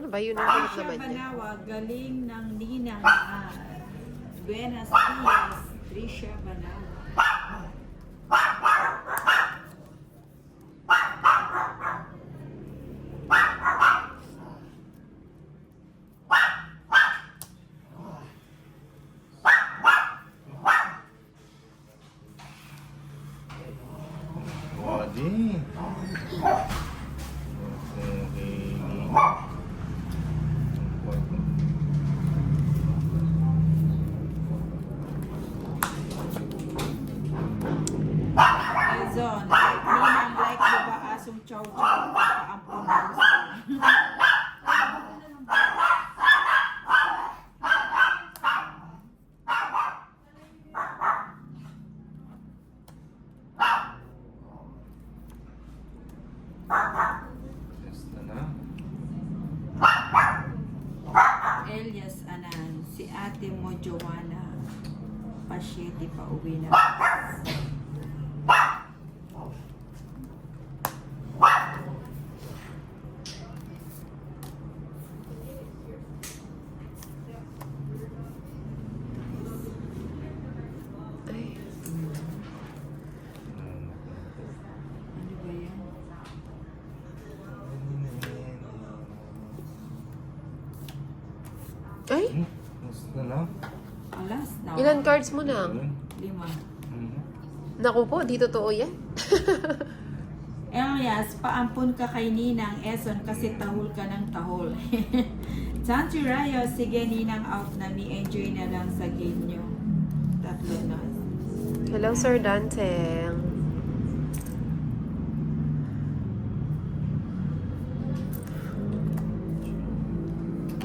ba? Yun ang hanap Trisha naman niya. Banawa, galing ng ninang Buenos Dias, Trisha Banawa. Body. Quezon, ninang like mo ba asong chow chow? Paampun na gusto. Yes na. Elias Anan, si ate mo Joanna, pasyete pa uwi na. Ay, Ano ba yan? ay, Yes na lang. Alas na. ilan cards mo na? 5. Naku po, di totoo yan. Elias, paampun ka kay Ninang Eson kasi tahol ka ng tahol. Santi Rayo, sige Ninang out na ni enjoy na lang sa game nyo. 3 na. Hello, Sir Danteng.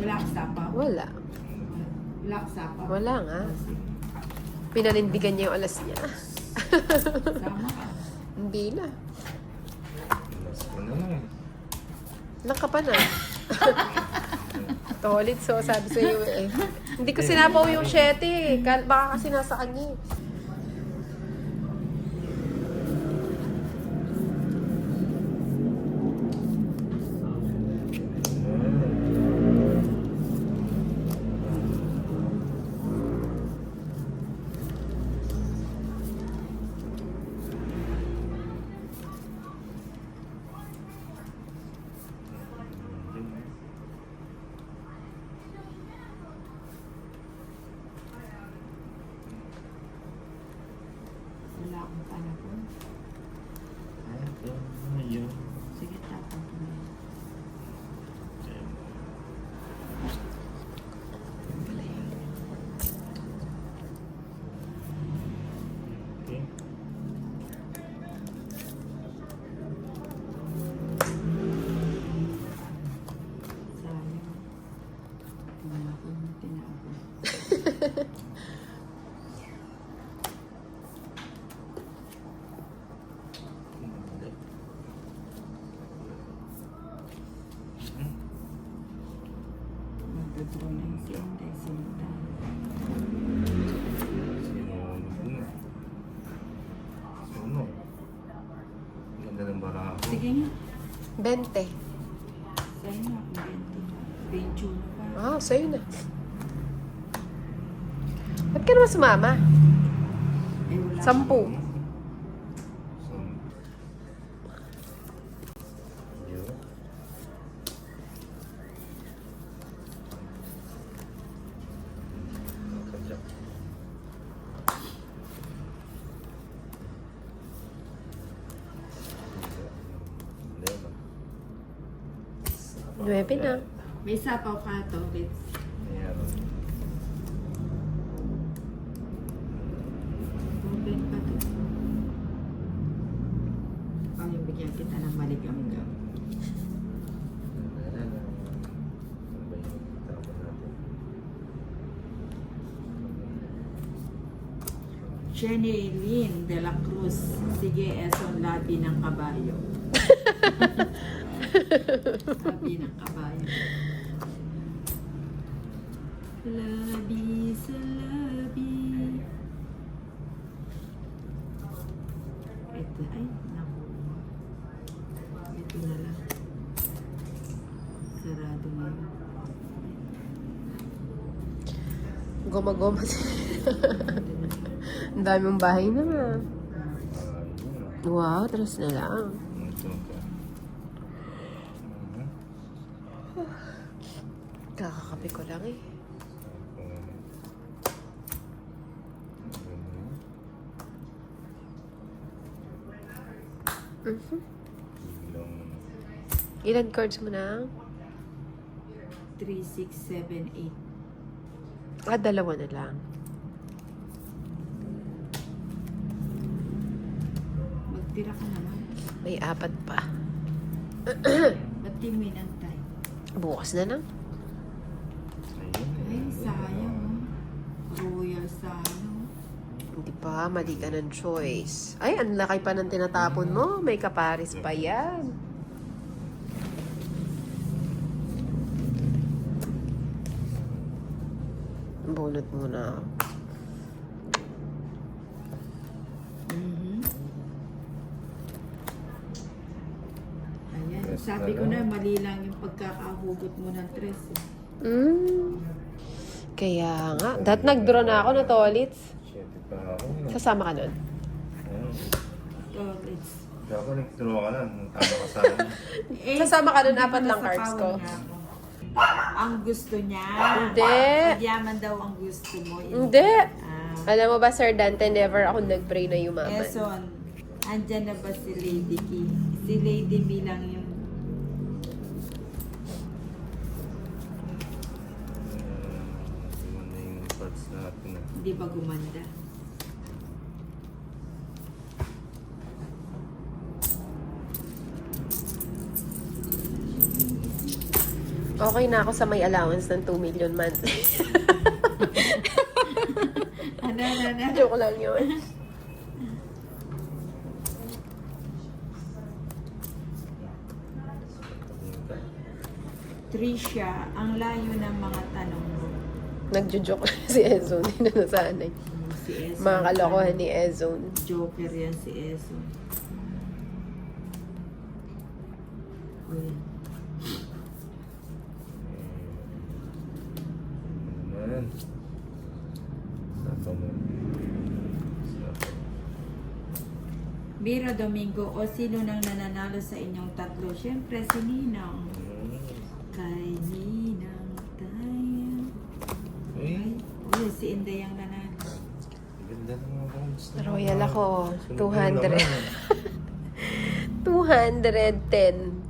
Wala ka sapa. Wala. Wala ka sapa. Wala nga. Pinanindigan niya yung alas niya. Sama ka. Hindi na. Yes na lang. Ilang ka pa na? Tolit, so sabi sa iyo eh. Hindi ko sinapaw yung 7 eh. Baka kasi nasa kanya eh. Wala akong panapon. Sige, tapon ko na. Okay. Sayang. Wala akong tinapon. Magdodraw na yung si Inday Sinta. Sunog. Ganda ng baraho. Sige nga. 20. Sa'yo na akong 20. 21 na pa. Ah, sa'yo na. Ba't ka naman sumama? Eh, wala 10. Yun. Kajak. 9 na. May sapaw ka to, Bits. Ayan. Open pa to. Ang yung bigyan kita ng maligam-gam. Ano ba yung tama natin? Jenny Lynn de la Cruz. Sige, Eson, labi ng kabayo. Labi ng kabayo. Labi sa labi. Ito, ay, naku. Ito na lang. Sarado na. Goma-goma Ang dami mong bahay na. Yun. Wow, 3 na lang. Ito. Kakakape ko lang eh. Mhm. Ilan cards mo na? 3, 6, 7, 8. 2 na lang. Magtira ka naman. May 4 pa. Ba't di mo inantay? Bukas na lang. Ay, sayang. Royal sayang. Hindi pa, mali ka ng choice. Ay, ang laki pa ng tinatapon mo. May kaparis pa yan. Bunot muna. Mhm. Ayan, Yes, sabi ko ano? na mali lang yung pagkakahugot mo ng tres. Eh. Kaya nga. Nag-draw na ako na tolits. 7 pa ako. No? Sasama ka nun. Ayun. Tolits. Dapat nag-draw ka lang. Tama ka sana. Eh, Sasama ka dun, hindi 4 lang nasapawan cards ko. nga ako. Ang gusto niya. Hindi. Pagyaman daw ang gusto mo. Hindi. Ah. Alam mo ba, Sir Dante, never ako nag-pray na yumaman. Eson, andyan na ba si Lady Key? Si Lady B lang yung Gumanda yung parts natin. hindi ba gumanda? Okay na ako sa may allowance ng 2 million monthly. Ano? Joke lang yun. Trisha, ang layo ng mga tanong mo. Nagjo-joke lang si Ezone. Hindi na nasanay. Si Eson. Mga kalokohan ni Ezone. Joker yan si Eson. Uy. Ayan. Sapa mo. Sapa. Bira Domingo, o sino nang nananalo sa inyong tatlo? Siyempre si Ninang. Kay Ninang tayo. Uy. Uy, si Inday ang nanalo. Ganda ng mga rounds. Royal ako. Sunod 200. naman. 210.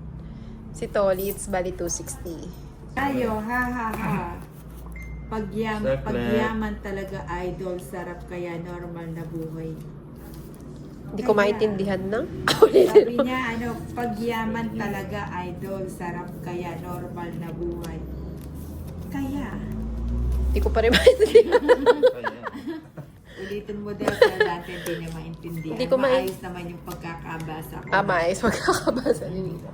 Si Tolly, it's bali 260. Tayo, ha. Sakle. Pagyaman talaga idol, sarap kaya normal na buhay. Hindi ko maintindihan na. Sabi niya, pagyaman talaga idol, sarap kaya normal na buhay. Kaya, Hindi ko pa rin maintindihan. Kaya. ulitin mo dahil sa dati hindi niya maintindihan. Hindi ko Maayos naman yung pagkakabasa ko. Maayos, magkakabasa ni Nina.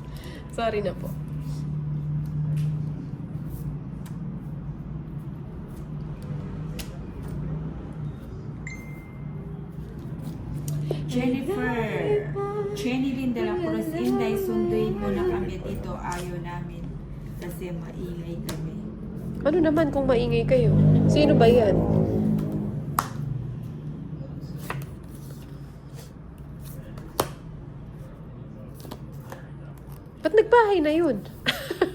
Sorry na po. Jennifer, Jenny de la Cruz, Inday, sunduin mo na kami dito. Ayaw namin kasi maingay kami. Ano naman kung maingay kayo? Sino ba yan? Ba't nagbahay na yun?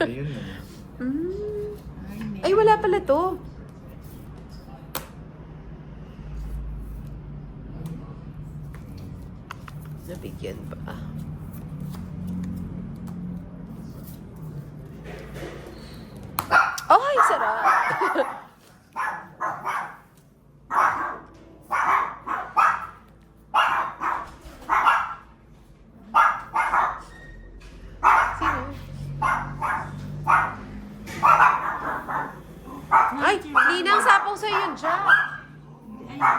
Ayun na. Ay, wala pala to. Nabigyan pa. Ay, sarap! Sino? Ay, Ninang, sapaw sa'yo yun, Jack.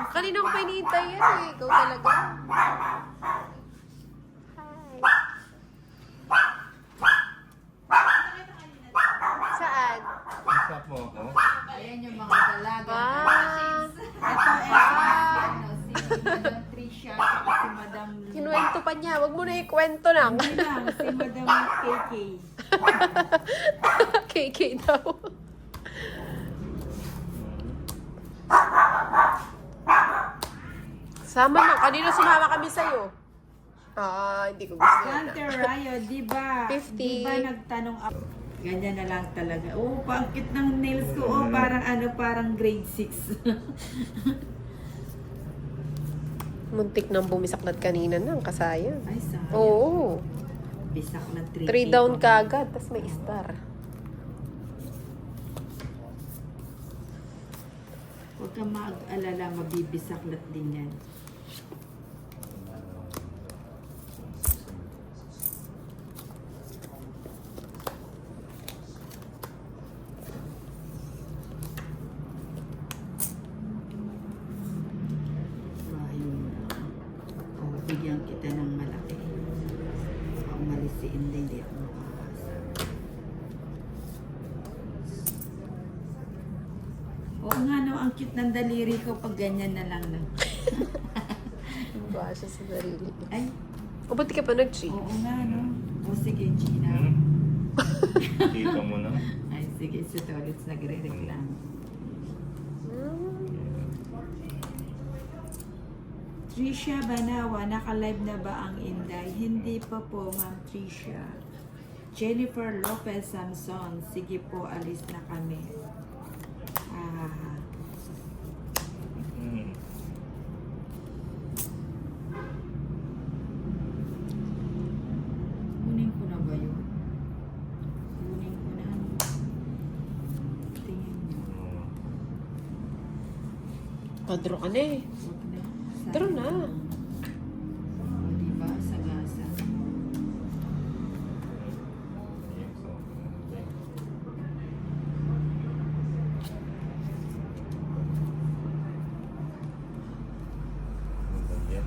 Kanina ko pa hinihintay yan eh. Ikaw talaga. Saan? Stop mo ako. Ayan yung mga dalaga. Ah, Ito, si Madam Trisha, at si Madam kinuwento pa niya. Wag mo na ikwento lang. Hindi lang, si Madam KK. KK daw. Sama na. Kanina sumama kami sa'yo. Hindi ko gusto yan. Hunter Rayo, di ba? 50. Di ba nagtanong ako? Ganyan na lang talaga. Oh, pangkit ng nails ko. Oh, parang parang grade 6. Muntik nang bumisaklat kanina ng kasayang. Ay, sayang. Oo. Bisak na 3. 3 down kagad, tas may star. Huwag kang mag-alala, mabibisaklat din yan. Ayun na. O, bigyan kita ng malaki. Umalis si Inday, hindi ako makakasa. Oo nga no, ang cute ng daliri ko pag ganyan na lang na. Ba siya sa sarili. Ay, O, ba't di ka pa nag-cheat? oo nga no. O sige, Gina. Kita mo na. Ay, sige, si Tolitz nagre-reklamo. Trisha Banawa, naka-live na ba ang Inday? Hindi pa po, Ma'am Trisha. Jennifer Lopez Samson, sige po, alis na kami. Hmm. Kunin ko na ba yun? Kunin ko na. Tingin nyo. Padro ka na eh. Huwag na. Tara na. O, diba? Sagasa. Yes, okay. Yan.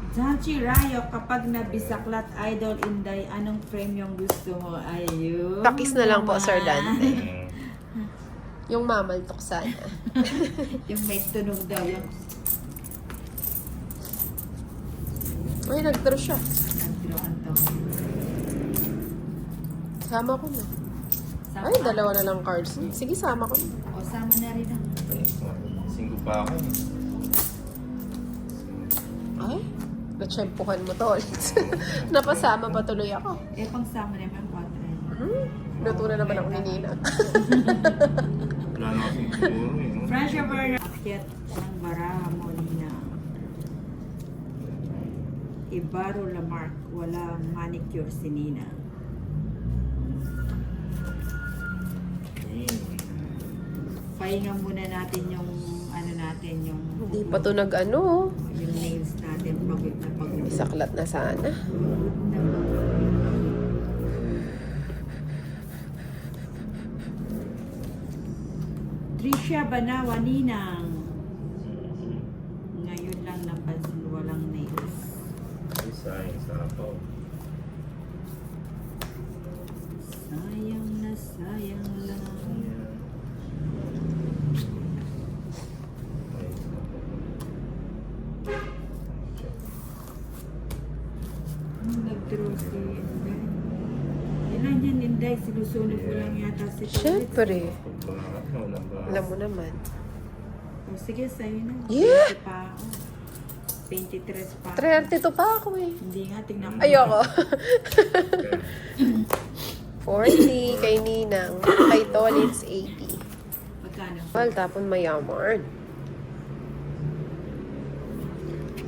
Janchi Rayo, kapag nabisaklat Idol Inday, anong frame yung gusto mo? Ayun. Pakis na lang po, naman. Sir Dante. Hmm. Yung mamaltok sana. Yung may tunog daw. Yung Ay, nag-draw siya. nag-draw ang tawag. Sama ko na. Sama Ay, dalawa na lang cards. Sige, sama ko na. O, sama na rin ang. Singgo pa ako. Ay, natsyempohan mo to. Napasama pa tuloy ako. Eh, pang sama naman, kontra. Luto na naman ako ni Nina. Wala na kasing siguro eh. no? Fresh over akyat ng Baraha Molina. Ibaro Lamarck, wala manicure si Nina. Pahinga muna natin yung ano natin, yung Hindi pa to nag-ano. yung nails natin, pagod na pagod. Isaklat na sana. Trisha Banawa, Ninang. Ngayon lang napansin walang nails. Ay, sayang sa apaw. Sayang na sayang lang. Nag-draw si Inday. Ilan yan, Inday? Sinusunod ko lang yata si Tolitz. Siyempre. Wala ba? Alam mo naman. O sige, sa'yo na. Yeah! 20 pa ako. 23 pa. 32 pa ako eh. Hindi nga, tingnan ko. Ayoko. 40 kay Ninang. Kay Tolitz 80. Magkano? Well, tapon mayaman.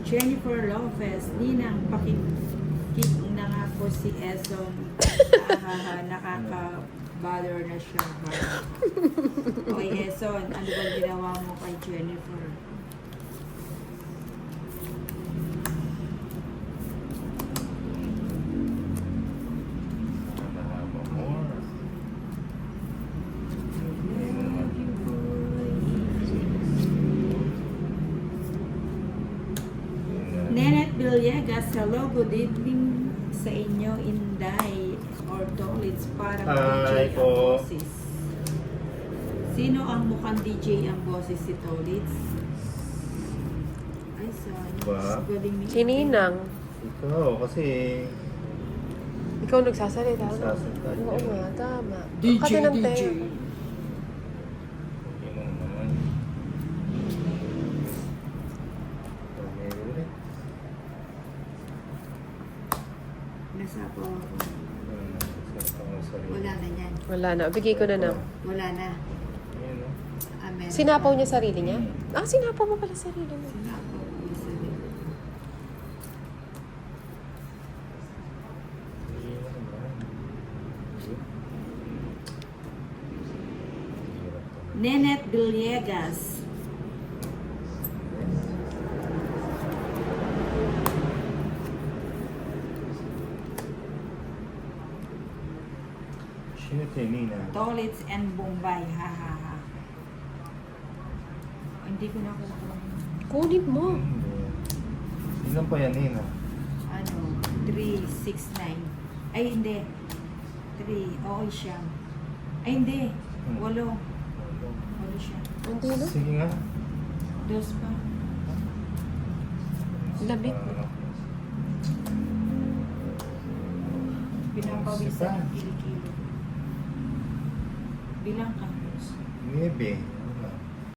Jennifer Lopez, Ninang, pakikik na nga po si Eson. Nakaka-bother na siya. Okay, Eson, ano ba ginawa mo kay Jennifer? Nenet Villegas, hello, good evening sa inyo, Inday or Tolitz, para Hi DJ ang po. boses. Sino ang mukhang DJ ang boses si Tolitz? Ay, sayang. Ba? Galing ni Si Ninang. Ikaw, kasi Ikaw nagsasalita. no? Nagsasalita. Oo nga, tama. DJ, Kati ng DJ. tayo. Yun ang naman. Pamili ulit. Nasa po ako. Sa pangasarili. Wala na yan. Wala na. Bigay ko na na. Wala na. Ayan, no? Amen. Sinapaw niya sarili niya? Ah, sinapaw mo pala sarili mo. Sinapaw ko yung sarili. Ayan naman. Hirap to. Nenet Villegas. Shit, eh, Nina. Tolits and Bombay. Ha ha ha. Hindi ko na kukuha. Kunin mo. Ilan pa yan, Nina? Ano? 369. Ay, hindi. 3. Oo, siyam. Ay, hindi. 8. 8 siya. Hindi na. Sige nga. 2 pa. Lamig. Pinapawisan ng kilikilo. Bilang ka. 9.